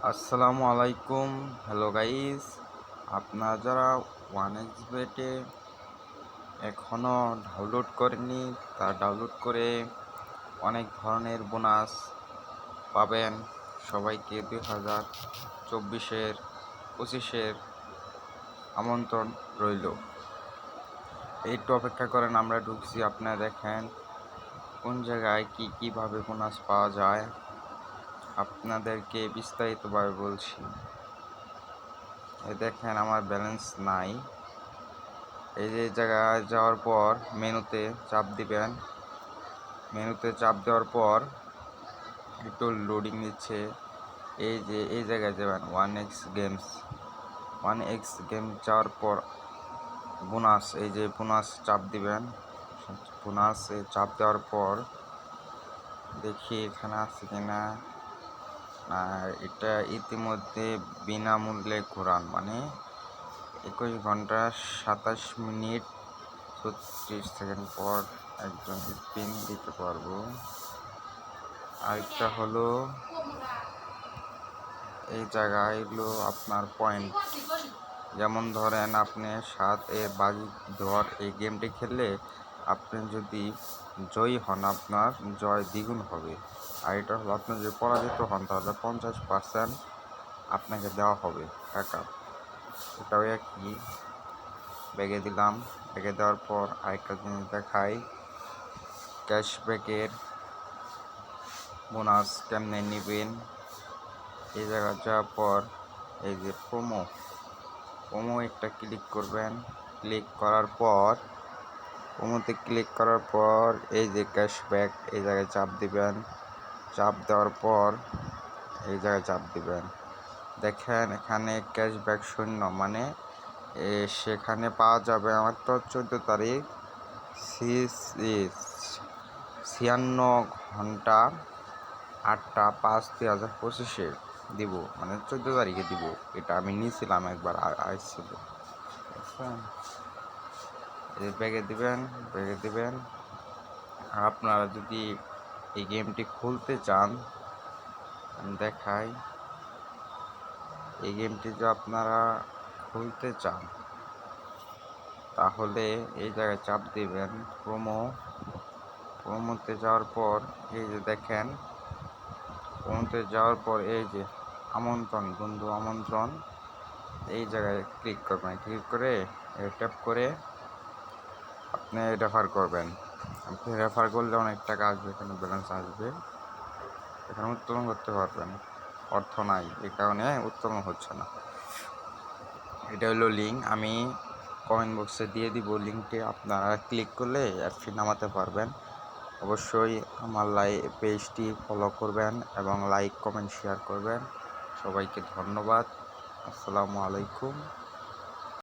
আসসালামু আলাইকুম। Hello guys, আপনারা যারা ওয়ান এক্স বেটে এখনও ডাউনলোড করেননি তা ডাউনলোড করে অনেক ধরনের বোনাস পাবেন। সবাইকে 2024-এর 25-এর আমন্ত্রণ রইল। একটু অপেক্ষা করেন, আমরা ঢুকছি। আপনারা দেখেন কোন জায়গায় কীভাবে বোনাস পাওয়া যায়, আপনাদেরকে বিস্তারিতভাবে বলছি। এই দেখেন আমার ব্যালেন্স নাই। এই যে জায়গায় যাওয়ার পর মেনুতে চাপ দিবেন। মেনুতে চাপ দেওয়ার পর একটু লোডিং নিচ্ছে। এই যে এই জায়গায় যাবেন ওয়ান এক্স গেম যাওয়ার পর বোনাস, এই যে বোনাস চাপ দিবেন। বোনাসে চাপ দেওয়ার পর দেখি এখানে আছে কিনা। না, এটা ইতিমধ্যে বিনামূল্যে ঘোরান, মানে 21 ঘন্টা 27 মিনিট 36 সেকেন্ড পর একজন স্পিন দিতে পারবো। আরেকটা হলো এই জায়গায় হলো আপনার পয়েন্ট। যেমন ধরেন আপনি 7 বাজি ধর এই গেমটি খেললে আপনি যদি জয়ী হন আপনার জয় দ্বিগুণ হবে। আর এটা হলো আপনি যদি পরাজিত হন তাহলে 50% আপনাকে দেওয়া হবে টাকা। এটাও একই। ব্যাগে দিলাম। ব্যাগে দেওয়ার পর আরেকটা জিনিস দেখাই, ক্যাশব্যাকের বোনাস কেমনে নেবেন। এই জায়গায় যাওয়ার পর এই যে প্রোমো একটা ক্লিক করবেন। ক্লিক করার পর প্রোমোতে ক্লিক করার পর এই যে ক্যাশব্যাক, এই জায়গায় চাপ দিবেন। চাপ দেওয়ার পর এই জায়গায় চাপ দিবেন। দেখেন এখানে ক্যাশব্যাক শূন্য, মানে সেখানে পাওয়া যাবে আমার তো 14 তারিখ 56 ঘন্টা 8টা 5 2025-এ দিব, মানে 14 তারিখে দিব। এটা আমি নিয়েছিলাম একবার, আসছিল। এই ব্যাগে দিবেন। আর আপনারা যদি এই গেমটি খুলতে চান, আমি দেখাই। এই গেমটি যদি আপনারা খুলতে চান তাহলে এই জায়গায় চাপ দিবেন প্রোমোতে যাওয়ার পর এই যে দেখেন, প্রোমোতে যাওয়ার পর এই যে বন্ধু আমন্ত্রণ, এই জায়গায় ক্লিক করবেন। ক্লিক করে ট্যাপ করে আপনি রেফার করবেন। আপনি রেফার করলে অনেক টাকা আসবে, এখানে ব্যালেন্স আসবে, এখানে উত্তোলন করতে পারবেন। অর্থ নাই, এই কারণে উত্তোলন হচ্ছে না। এটা হলো লিঙ্ক, আমি কমেন্ট বক্সে দিয়ে দিব লিঙ্কটি। আপনারা ক্লিক করলে অ্যাপটি নামাতে পারবেন। অবশ্যই আমার পেজটি ফলো করবেন এবং লাইক কমেন্ট শেয়ার করবেন। সবাইকে ধন্যবাদ। আসসালামু আলাইকুম।